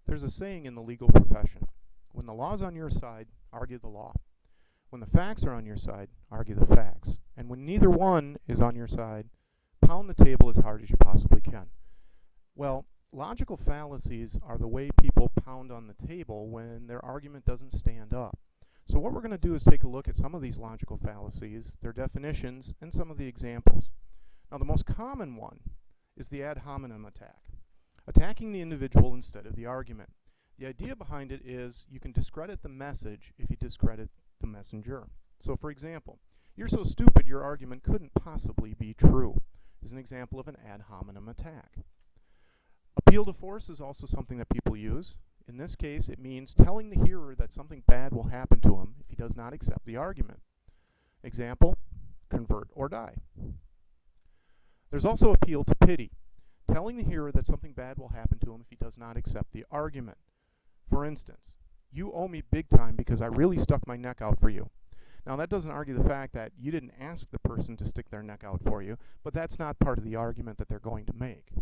There's a saying in the legal profession: when the law's on your side, argue the law. When the facts are on your side, argue the facts. And when neither one is on your side, pound the table as hard as you possibly can. Well, logical fallacies are the way people pound on the table when their argument doesn't stand up. So what we're going to do is take a look at some of these logical fallacies, their definitions, and some of the examples. Now, the most common one is the ad hominem attack, attacking the individual instead of the argument. The idea behind it is you can discredit the message if you discredit the messenger. So, for example, "You're so stupid your argument couldn't possibly be true" is an example of an ad hominem attack. Appeal to force is also something that people use. In this case, it means telling the hearer that something bad will happen to him if he does not accept the argument. Example, convert or die. There's also appeal to pity, telling the hearer that something bad will happen to him if he does not accept the argument. For instance, "You owe me big time because I really stuck my neck out for you." Now, that doesn't argue the fact that you didn't ask the person to stick their neck out for you, but that's not part of the argument that they're going to make.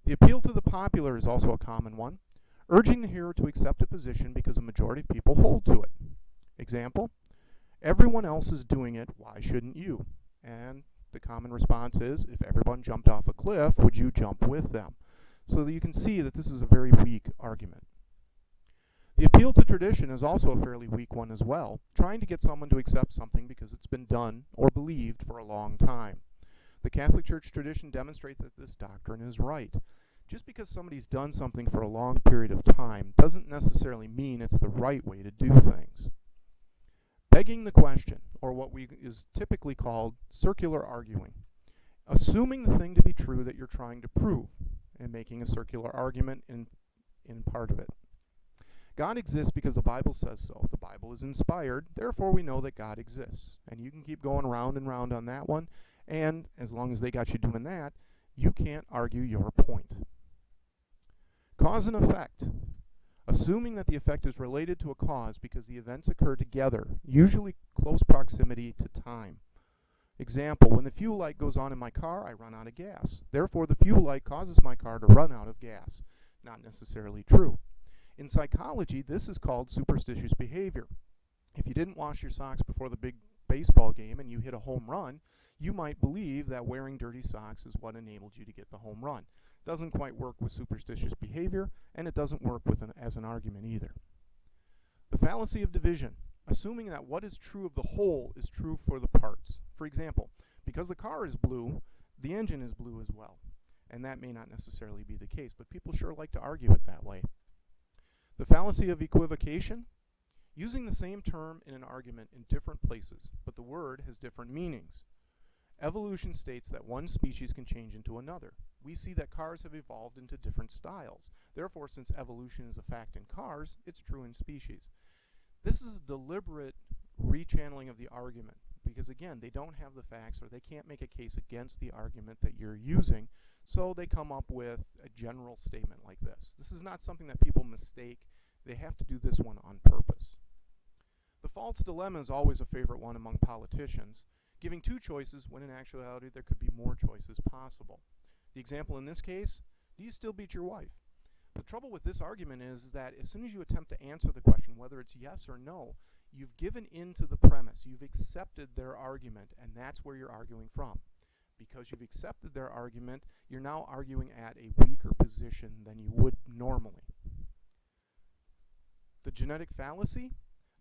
The appeal to the popular is also a common one, urging the hearer to accept a position because a majority of people hold to it. Example, "Everyone else is doing it, why shouldn't you?" And the common response is, "If everyone jumped off a cliff, would you jump with them?" So that you can see that this is a very weak argument. The appeal to tradition is also a fairly weak one as well, trying to get someone to accept something because it's been done or believed for a long time. The Catholic Church tradition demonstrates that this doctrine is right. Just because somebody's done something for a long period of time doesn't necessarily mean it's the right way to do things. Begging the question, or what is typically called circular arguing, assuming the thing to be true that you're trying to prove and making a circular argument in part of it. God exists because the Bible says so. The Bible is inspired, therefore we know that God exists. And you can keep going round and round on that one, and as long as they got you doing that, you can't argue your point. Cause and effect, assuming that the effect is related to a cause because the events occur together, usually close proximity to time. Example, when the fuel light goes on in my car, I run out of gas. Therefore, the fuel light causes my car to run out of gas. Not necessarily true. In psychology, this is called superstitious behavior. If you didn't wash your socks before the big baseball game and you hit a home run, you might believe that wearing dirty socks is what enabled you to get the home run. Doesn't quite work with superstitious behavior, and it doesn't work as an argument either. The fallacy of division, assuming that what is true of the whole is true for the parts. For example, because the car is blue, the engine is blue as well. And that may not necessarily be the case, but people sure like to argue it that way. The fallacy of equivocation, using the same term in an argument in different places, but the word has different meanings. Evolution states that one species can change into another. We see that cars have evolved into different styles. Therefore, since evolution is a fact in cars, it's true in species. This is a deliberate rechanneling of the argument because, again, they don't have the facts or they can't make a case against the argument that you're using, so they come up with a general statement like this. This is not something that people mistake. They have to do this one on purpose. The false dilemma is always a favorite one among politicians, giving two choices when in actuality there could be more choices possible. The example in this case, do you still beat your wife? The trouble with this argument is that as soon as you attempt to answer the question, whether it's yes or no, you've given in to the premise. You've accepted their argument, and that's where you're arguing from. Because you've accepted their argument, you're now arguing at a weaker position than you would normally. The genetic fallacy,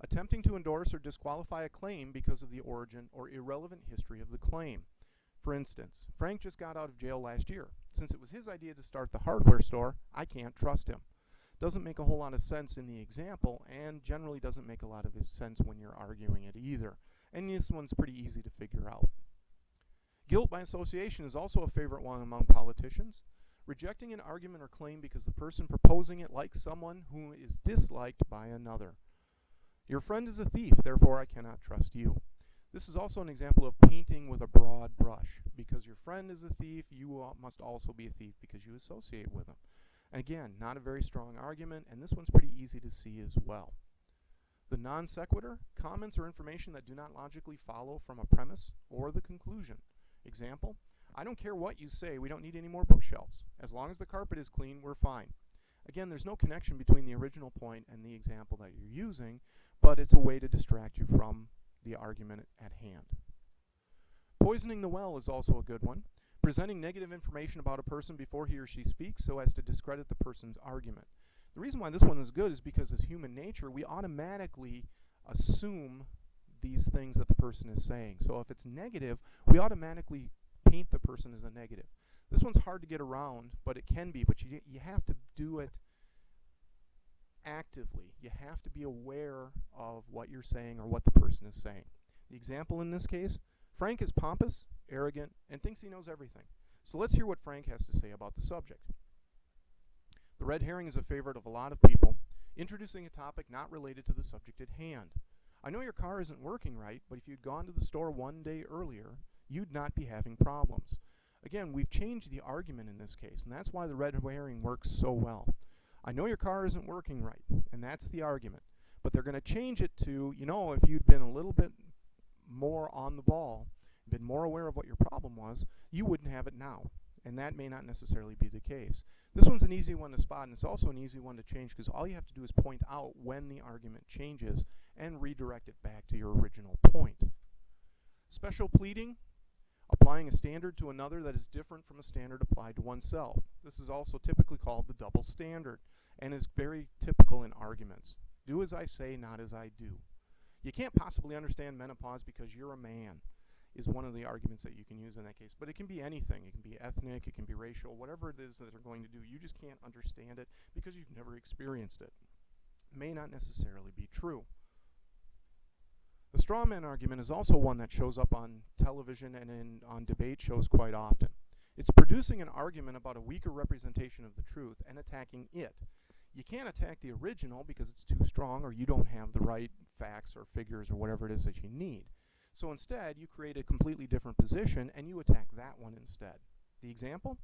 attempting to endorse or disqualify a claim because of the origin or irrelevant history of the claim. For instance, Frank just got out of jail last year. Since it was his idea to start the hardware store, I can't trust him. Doesn't make a whole lot of sense in the example, and generally doesn't make a lot of sense when you're arguing it either. And this one's pretty easy to figure out. Guilt by association is also a favorite one among politicians. Rejecting an argument or claim because the person proposing it likes someone who is disliked by another. Your friend is a thief, therefore I cannot trust you. This is also an example of painting with a broad brush. Because your friend is a thief, you must also be a thief because you associate with him. Again, not a very strong argument, and this one's pretty easy to see as well. The non sequitur, comments or information that do not logically follow from a premise or the conclusion. Example, I don't care what you say, we don't need any more bookshelves. As long as the carpet is clean, we're fine. Again, there's no connection between the original point and the example that you're using, but it's a way to distract you from the argument at hand. Poisoning the well is also a good one. Presenting negative information about a person before he or she speaks so as to discredit the person's argument. The reason why this one is good is because as human nature, we automatically assume these things that the person is saying. So if it's negative, we automatically paint the person as a negative. This one's hard to get around, but it can be. But you have to do it actively. You have to be aware of what you're saying or what the person is saying. The example in this case, Frank is pompous, arrogant, and thinks he knows everything. So let's hear what Frank has to say about the subject. The red herring is a favorite of a lot of people, introducing a topic not related to the subject at hand. I know your car isn't working right, but if you'd gone to the store one day earlier, you'd not be having problems. Again, we've changed the argument in this case, and that's why the red herring works so well. I know your car isn't working right, and that's the argument. But they're going to change it to, you know, if you'd been a little bit more on the ball, been more aware of what your problem was, you wouldn't have it now. And that may not necessarily be the case. This one's an easy one to spot, and it's also an easy one to change because all you have to do is point out when the argument changes and redirect it back to your original point. Special pleading, applying a standard to another that is different from a standard applied to oneself. This is also typically called the double standard and is very typical in arguments. Do as I say, not as I do. You can't possibly understand menopause because you're a man is one of the arguments that you can use in that case. But it can be anything. It can be ethnic, it can be racial, whatever it is that they're going to do. You just can't understand it because you've never experienced it. It may not necessarily be true. The straw man argument is also one that shows up on television and on debate shows quite often. It's producing an argument about a weaker representation of the truth and attacking it. You can't attack the original because it's too strong or you don't have the right facts or figures or whatever it is that you need. So instead, you create a completely different position and you attack that one instead. The example?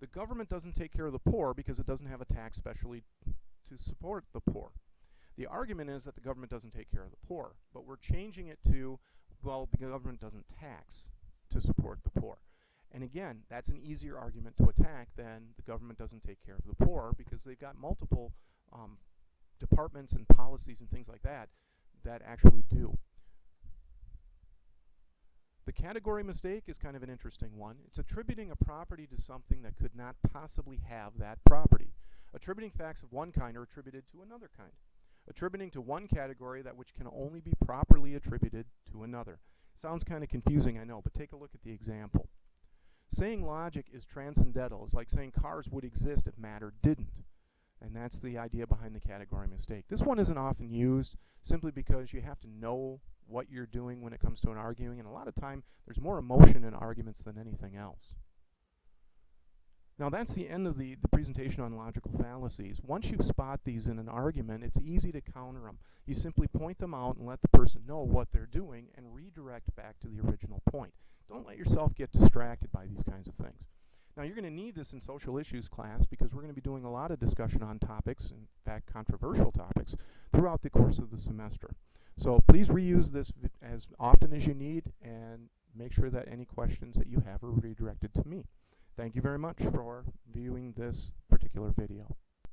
The government doesn't take care of the poor because it doesn't have a tax specially to support the poor. The argument is that the government doesn't take care of the poor, but we're changing it to, well, the government doesn't tax to support the poor. And again, that's an easier argument to attack than the government doesn't take care of the poor because they've got multiple departments and policies and things like that that actually do. The category mistake is kind of an interesting one. It's attributing a property to something that could not possibly have that property. Attributing facts of one kind are attributed to another kind. Attributing to one category that which can only be properly attributed to another. Sounds kind of confusing, I know, but take a look at the example. Saying logic is transcendental is like saying cars would exist if matter didn't. And that's the idea behind the category mistake. This one isn't often used simply because you have to know what you're doing when it comes to an arguing, and a lot of time there's more emotion in arguments than anything else. Now that's the end of the presentation on logical fallacies. Once you spot these in an argument, it's easy to counter them. You simply point them out and let the person know what they're doing and redirect back to the original point. Don't let yourself get distracted by these kinds of things. Now you're going to need this in social issues class because we're going to be doing a lot of discussion on topics, in fact controversial topics, throughout the course of the semester. So please reuse this as often as you need and make sure that any questions that you have are redirected to me. Thank you very much for viewing this particular video.